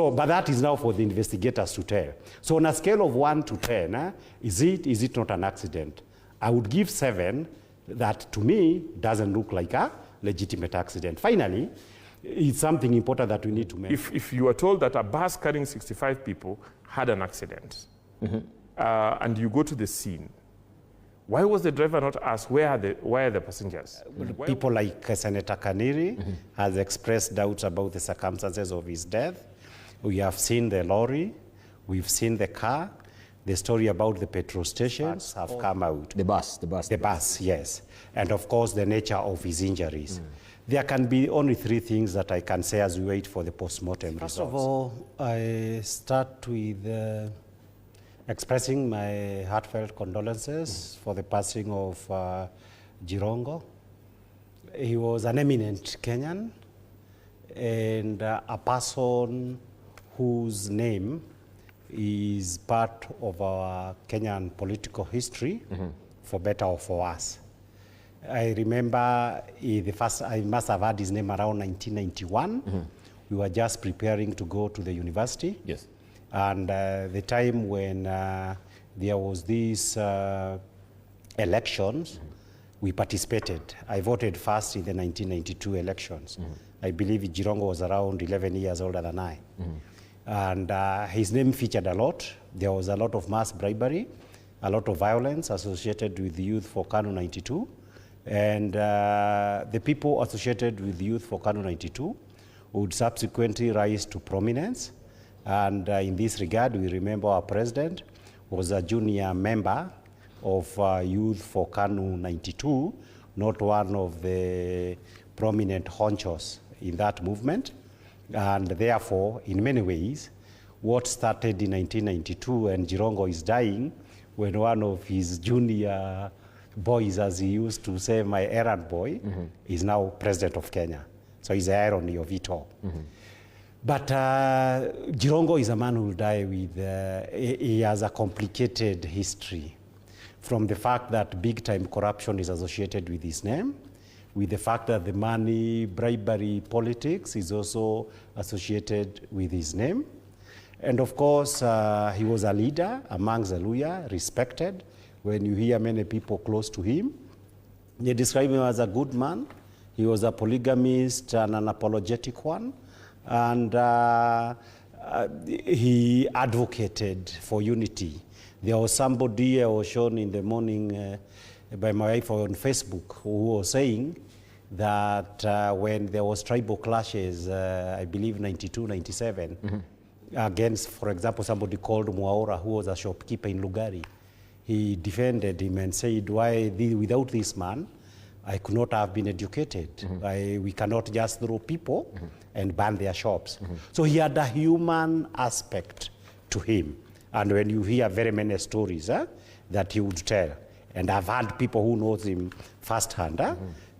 So, but that is now for the investigators to tell. So on a scale of 1 to 10, is it not an accident? I would give 7. That to me doesn't look like a legitimate accident. Finally, it's something important that we need to mention. If you are told that a bus carrying 65 people had an accident, and you go to the scene, why was the driver not asked, where are the passengers? People like Senator Kaniri has expressed doubts about the circumstances of his death. We have seen the lorry, we've seen the car, the story about the petrol stations have come out. The bus, yes. And of course, the nature of his injuries. There can be only 3 things that I can say as we wait for the post-mortem results. First of all, I start with expressing my heartfelt condolences for the passing of Jirongo. He was an eminent Kenyan and a person whose name is part of our Kenyan political history, for better or for worse. I remember I must have had his name around 1991. We were just preparing to go to the university. Yes. And the time when there was these elections, we participated. I voted first in the 1992 elections. I believe Jirongo was around 11 years older than I. And his name featured a lot. There was a lot of mass bribery, a lot of violence associated with Youth for KANU 92. And the people associated with Youth for KANU 92 would subsequently rise to prominence. And in this regard, we remember our president was a junior member of Youth for KANU 92, not one of the prominent honchos in that movement. And therefore, in many ways, what started in 1992 and Jirongo is dying when one of his junior boys, as he used to say, my errand boy, is now president of Kenya. So it's the irony of it all. But Jirongo is a man who will die with, he has a complicated history, from the fact that big-time corruption is associated with his name, with the fact that the money, bribery, politics is also associated with his name. And of course, he was a leader amongst the Luya, respected. When you hear many people close to him, they describe him as a good man. He was a polygamist and an apologetic one. And he advocated for unity. There was somebody I was shown in the morning by my wife on Facebook who was saying that when there was tribal clashes, I believe 92, 97, against, for example, somebody called Mwaura, who was a shopkeeper in Lugari, he defended him and said, without this man, I could not have been educated. We cannot just throw people and ban their shops. So he had a human aspect to him. And when you hear very many stories that he would tell, and I've had people who knows him firsthand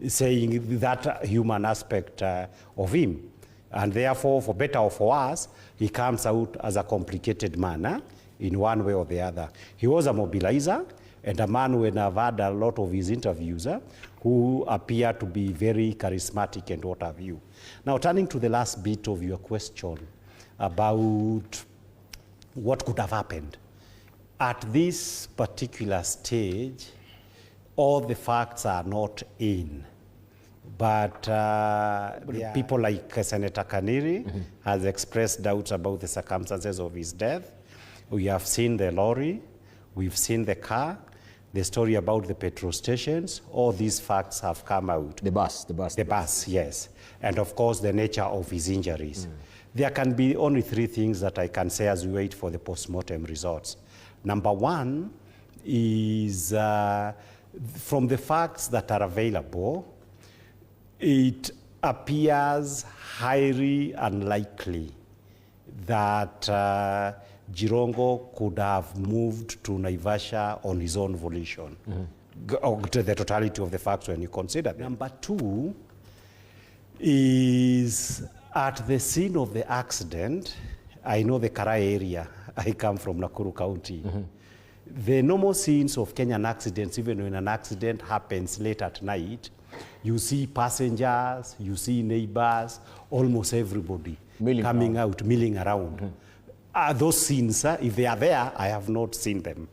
saying that human aspect of him. And therefore, for better or for worse, he comes out as a complicated man in one way or the other. He was a mobilizer and a man when I've had a lot of his interviews who appear to be very charismatic and what have you. Now, turning to the last bit of your question about what could have happened. At this particular stage, all the facts are not in. But people like Senator Kaniri has expressed doubts about the circumstances of his death. We have seen the lorry, we've seen the car, the story about the petrol stations. All these facts have come out. The bus, yes. And of course, the nature of his injuries. There can be only 3 things that I can say as we wait for the post-mortem results. Number 1 is from the facts that are available, it appears highly unlikely that Jirongo could have moved to Naivasha on his own volition, to the totality of the facts when you consider them. Number 2 is at the scene of the accident. I know the Karai area. I come from Nakuru County. The normal scenes of Kenyan accidents, even when an accident happens late at night, you see passengers, you see neighbors, almost everybody. coming out, milling around. Those scenes, if they are there, I have not seen them.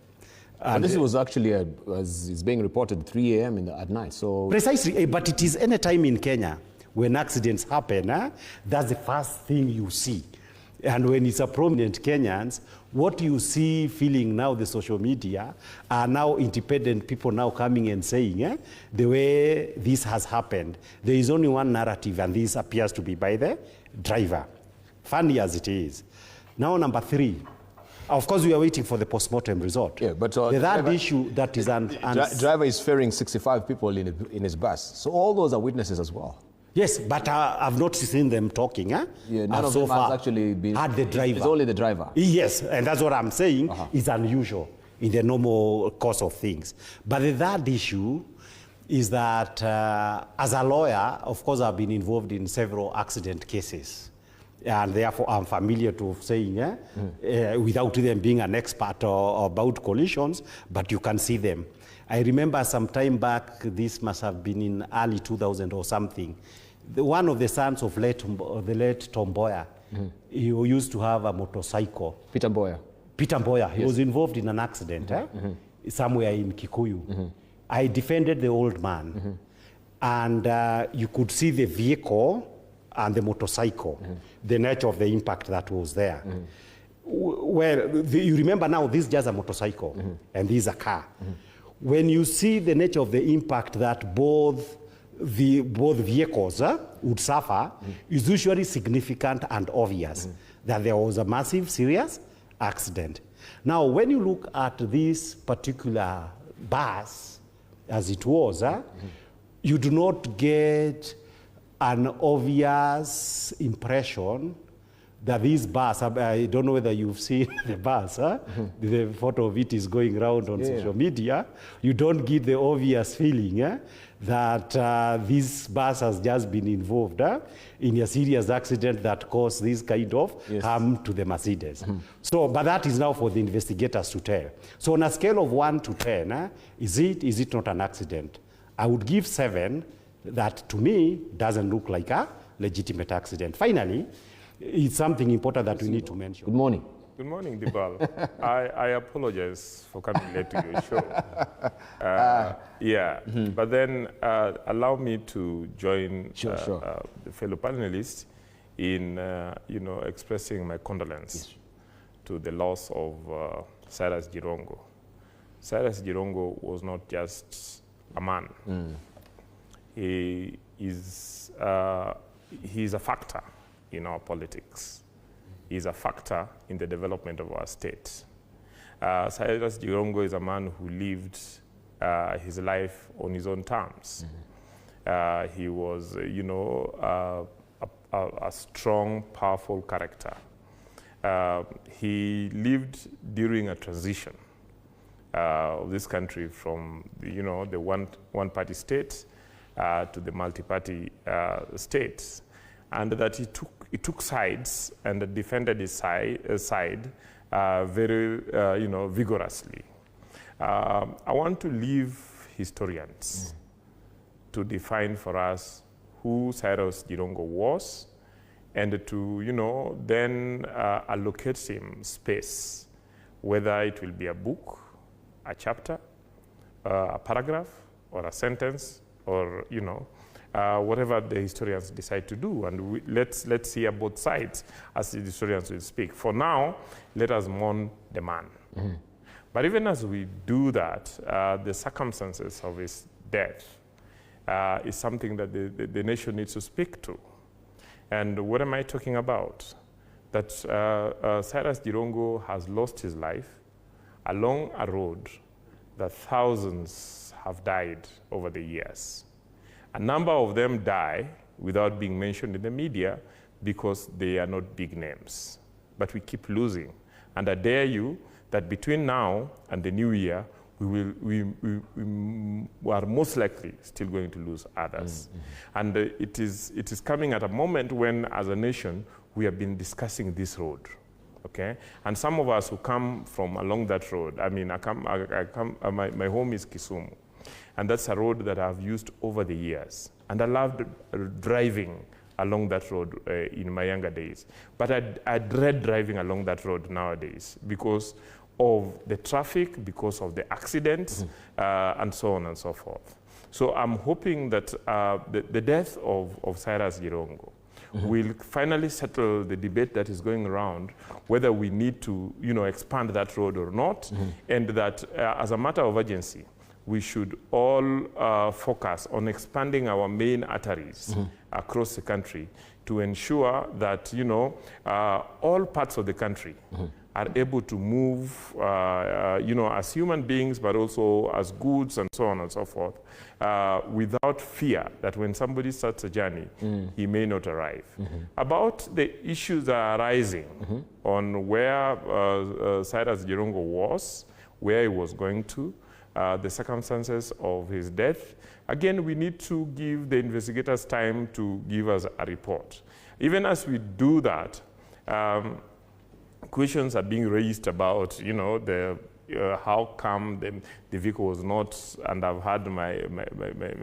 And this was actually, as is being reported, 3 a.m. at night. So precisely, but it is any time in Kenya when accidents happen, that's the first thing you see. And when it's a prominent Kenyans, what you see feeling now the social media are now independent people now coming and saying the way this has happened. There is only one narrative, and this appears to be by the driver. Funny as it is. Now, number 3. Of course, we are waiting for the post-mortem result. Yeah, but the third issue that is... driver is ferrying 65 people in his bus. So all those are witnesses as well. Yes, but I've not seen them talking. Yeah, none of them has actually been... Had the driver. It's only the driver. Yes, and that's what I'm saying. It's unusual in the normal course of things. But the third issue is that as a lawyer, of course, I've been involved in several accident cases. And therefore, I'm familiar to saying, without them being an expert or about collisions, but you can see them. I remember some time back, this must have been in early 2000 or something, one of the sons of the late Tom Mboya, he used to have a motorcycle. Peter Mboya. Peter Mboya. He was involved in an accident somewhere in Kikuyu. I defended the old man. And you could see the vehicle and the motorcycle, the nature of the impact that was there. Well, you remember now, this is just a motorcycle, and this is a car. When you see the nature of the impact that both vehicles would suffer, is usually significant and obvious that there was a massive, serious accident. Now, when you look at this particular bus, as it was, you do not get an obvious impression that this bus, I don't know whether you've seen the bus, the photo of it is going around on social media. You don't get the obvious feeling that this bus has just been involved in a serious accident that caused this kind of harm to the Mercedes. So, but that is now for the investigators to tell. So on a scale of 1 to 10, is it not an accident? I would give 7. That to me doesn't look like a legitimate accident. Finally, it's something important that we need to mention. Good morning. Good morning, Dibal. I apologize for coming late to your show. But then allow me to join the fellow panelists in expressing my condolence to the loss of Cyrus Jirongo. Cyrus Jirongo was not just a man. He is a factor in our politics. He's a factor in the development of our state. Cyrus Jirongo is a man who lived his life on his own terms. He was, a strong, powerful character. He lived during a transition of this country from, the one-party state to the multi-party states, and that he took sides and defended his side very vigorously. I want to leave historians to define for us who Cyrus Jirongo was, and to then allocate him space, whether it will be a book, a chapter, a paragraph, or a sentence, or whatever the historians decide to do, and let's hear both sides as the historians will speak. For now, let us mourn the man. But even as we do that, the circumstances of his death is something that the nation needs to speak to. And what am I talking about? That Cyrus Jirongo has lost his life along a road that thousands have died over the years. A number of them die without being mentioned in the media because they are not big names. But we keep losing. And I dare you that between now and the new year, we are most likely still going to lose others. And it is coming at a moment when, as a nation, we have been discussing this road. Okay, and some of us who come from along that road, my home is Kisumu, and that's a road that I've used over the years, and I loved driving along that road in my younger days. But I dread driving along that road nowadays because of the traffic, because of the accidents, and so on and so forth. So I'm hoping that the death of Cyrus Jirongo will finally settle the debate that is going around whether we need to, expand that road or not, and that as a matter of urgency, we should all focus on expanding our main arteries across the country to ensure that, all parts of the country are able to move, as human beings, but also as goods and so on and so forth, without fear that when somebody starts a journey, he may not arrive. About the issues that are arising on where Cyrus Jirongo was, where he was going to, the circumstances of his death, again, we need to give the investigators time to give us a report. Even as we do that, questions are being raised about, how come the vehicle was not, and I've had my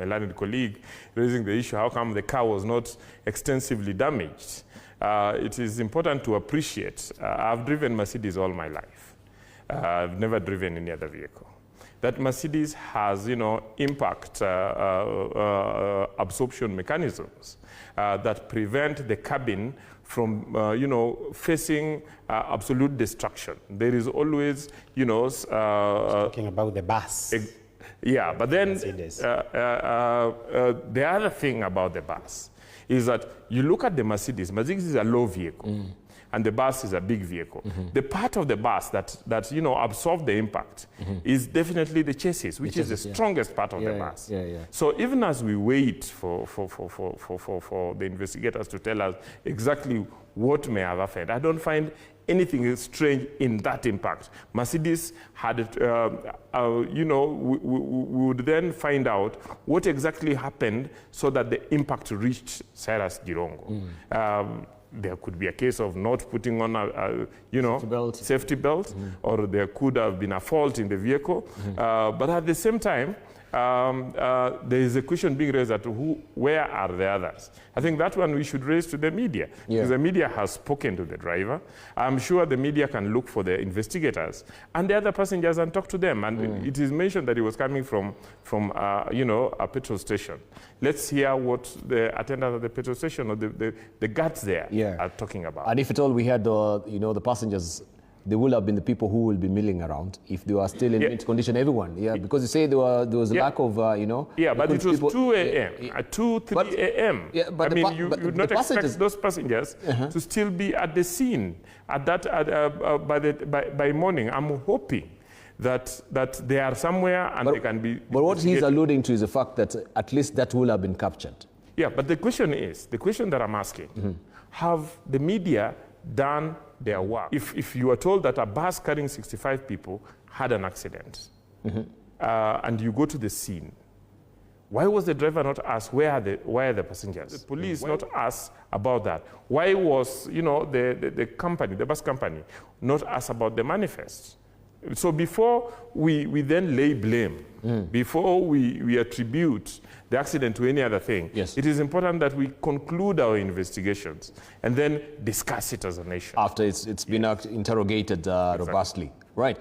learned colleague raising the issue, how come the car was not extensively damaged? It is important to appreciate. I've driven Mercedes all my life. I've never driven any other vehicle. That Mercedes has, impact absorption mechanisms that prevent the cabin from, facing absolute destruction. There is always, talking about the bus. Yeah, but then the other thing about the bus is that you look at the Mercedes. Mercedes is a low vehicle. And the bus is a big vehicle. The part of the bus that absorbs the impact is definitely the chassis, which is the strongest part of the bus. So even as we wait for the investigators to tell us exactly what may have happened, I don't find anything strange in that impact. Mercedes had, we would then find out what exactly happened so that the impact reached Cyrus Jirongo. There could be a case of not putting on safety belt, or there could have been a fault in the vehicle. But at the same time, there is a question being raised that where are the others? I think that one we should raise to the media, because the media has spoken to the driver. I'm sure the media can look for the investigators and the other passengers and talk to them. And it is mentioned that he was coming from a petrol station. Let's hear what the attendant at the petrol station or the guards there are talking about. And if at all we had the passengers, they will have been the people who will be milling around if they were still in mint condition, everyone. Because you say there was a lack of, Yeah, but it was 2 a.m., 2, 3 a.m. Yeah, but you would not expect those passengers to still be at the scene at that by morning. I'm hoping that they are somewhere and they can be. But what he's alluding to is the fact that at least that will have been captured. Yeah, but the question that I'm asking, have the media done their work? If you are told that a bus carrying 65 people had an accident, and you go to the scene, why was the driver not asked where are the passengers? The police not asked about that. Why was the bus company not asked about the manifest? So before we then lay blame, before we attribute the accident to any other thing, it is important that we conclude our investigations and then discuss it as a nation. After it's been interrogated robustly. Right.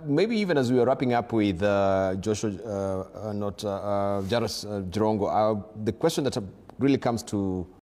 Maybe even as we were wrapping up with Cyrus Jirongo, the question that really comes to